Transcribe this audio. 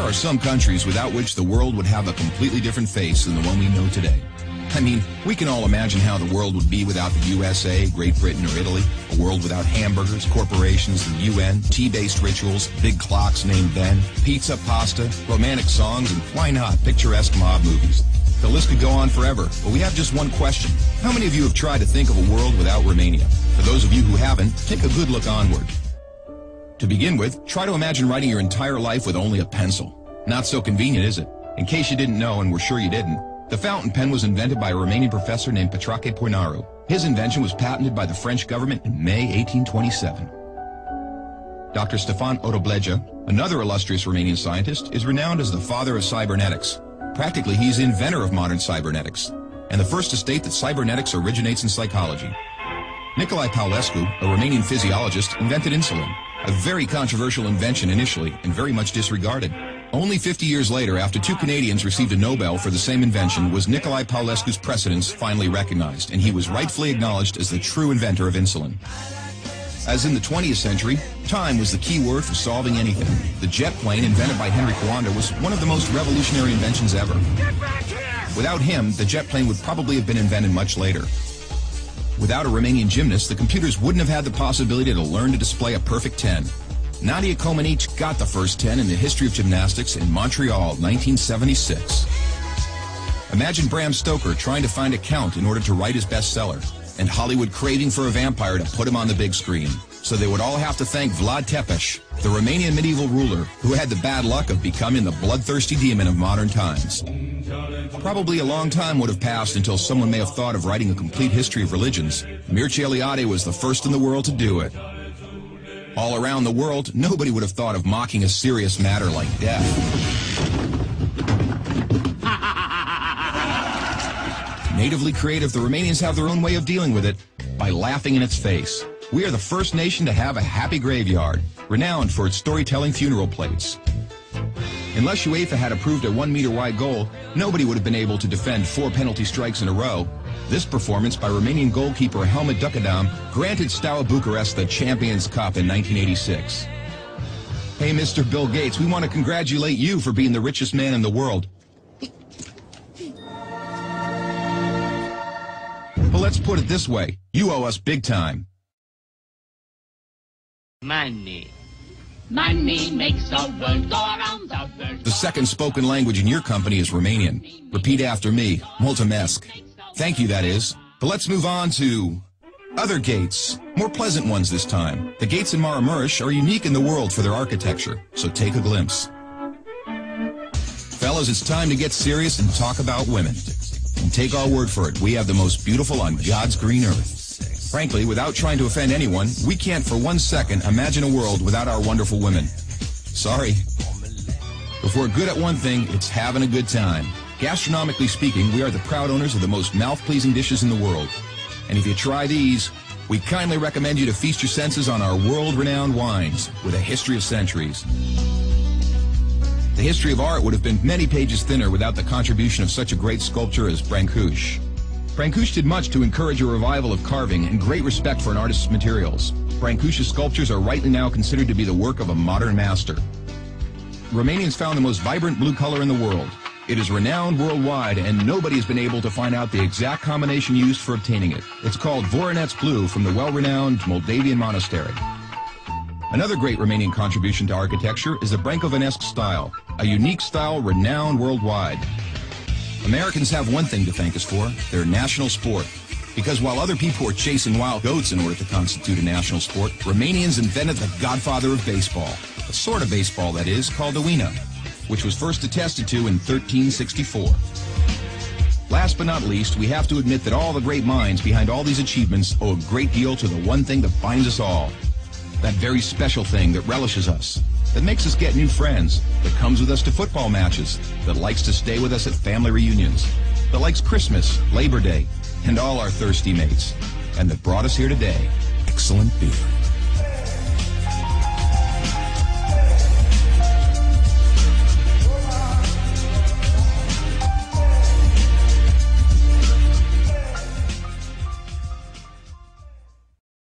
are some countries without which the world would have a completely different face than the one we know today. I mean, we can all imagine how the world would be without the USA, Great Britain, or Italy. A world without hamburgers, corporations, the UN, tea-based rituals, big clocks named Ben, pizza, pasta, romantic songs, and why not, picturesque mob movies. The list could go on forever, but we have just one question. How many of you have tried to think of a world without Romania? For those of you who haven't, take a good look onward. To begin with, try to imagine writing your entire life with only a pencil. Not so convenient, is it? In case you didn't know, and we're sure you didn't, the fountain pen was invented by a Romanian professor named Petrache Poinaru. His invention was patented by the French government in May 1827. Dr. Stefan Odobleja, another illustrious Romanian scientist, is renowned as the father of cybernetics. Practically, he's the inventor of modern cybernetics, and the first to state that cybernetics originates in psychology. Nicolae Paulescu, a Romanian physiologist, invented insulin, a very controversial invention initially and very much disregarded. Only 50 years later, after two Canadians received a Nobel for the same invention, was Nicolae Paulescu's precedence finally recognized, and he was rightfully acknowledged as the true inventor of insulin. As in the 20th century, time was the key word for solving anything. The jet plane, invented by Henry Coanda, was one of the most revolutionary inventions ever. Without him, the jet plane would probably have been invented much later. Without a Romanian gymnast, the computers wouldn't have had the possibility to learn to display a perfect 10. Nadia Comaneci got the first 10 in the history of gymnastics in Montreal, 1976. Imagine Bram Stoker trying to find a count in order to write his bestseller, and Hollywood craving for a vampire to put him on the big screen. So they would all have to thank Vlad Tepes, the Romanian medieval ruler who had the bad luck of becoming the bloodthirsty demon of modern times. Probably a long time would have passed until someone may have thought of writing a complete history of religions. Mircea Eliade was the first in the world to do it. All around the world, nobody would have thought of mocking a serious matter like death. Natively creative, the Romanians have their own way of dealing with it, by laughing in its face. We are the first nation to have a happy graveyard, renowned for its storytelling funeral plates. Unless UEFA had approved a 1-meter-wide goal, nobody would have been able to defend 4 penalty strikes in a row. This performance by Romanian goalkeeper Helmut Ducadam granted Steaua Bucharest the Champions Cup in 1986. Hey, Mr. Bill Gates, we want to congratulate you for being the richest man in the world. But let's put it this way, you owe us big time. Money. Money makes the world go around, the world. The second spoken language in your company is Romanian. Repeat after me, mulțumesc. Thank you, that is. But let's move on to other gates, more pleasant ones this time. The gates in Maramureș are unique in the world for their architecture, so take a glimpse. Fellas, it's time to get serious and talk about women. And take our word for it, we have the most beautiful on God's green earth. Frankly, without trying to offend anyone, we can't for 1 second imagine a world without our wonderful women. Sorry. If we're good at one thing, it's having a good time. Gastronomically speaking, we are the proud owners of the most mouth-pleasing dishes in the world. And if you try these, we kindly recommend you to feast your senses on our world-renowned wines with a history of centuries. The history of art would have been many pages thinner without the contribution of such a great sculptor as Brancusi. Brancusi did much to encourage a revival of carving and great respect for an artist's materials. Brancusi's sculptures are rightly now considered to be the work of a modern master. Romanians found the most vibrant blue color in the world. It is renowned worldwide, and nobody has been able to find out the exact combination used for obtaining it. It's called Voronezh blue from the well-renowned Moldavian monastery. Another great Romanian contribution to architecture is the Brâncovenesque style, a unique style renowned worldwide. Americans have one thing to thank us for, their national sport. Because while other people were chasing wild goats in order to constitute a national sport, Romanians invented the godfather of baseball. A sort of baseball, that is, called Oina, which was first attested to in 1364. Last but not least, we have to admit that all the great minds behind all these achievements owe a great deal to the one thing that binds us all. That very special thing that relishes us, that makes us get new friends, that comes with us to football matches, that likes to stay with us at family reunions, that likes Christmas, Labor Day, and all our thirsty mates, and that brought us here today. Excellent beer.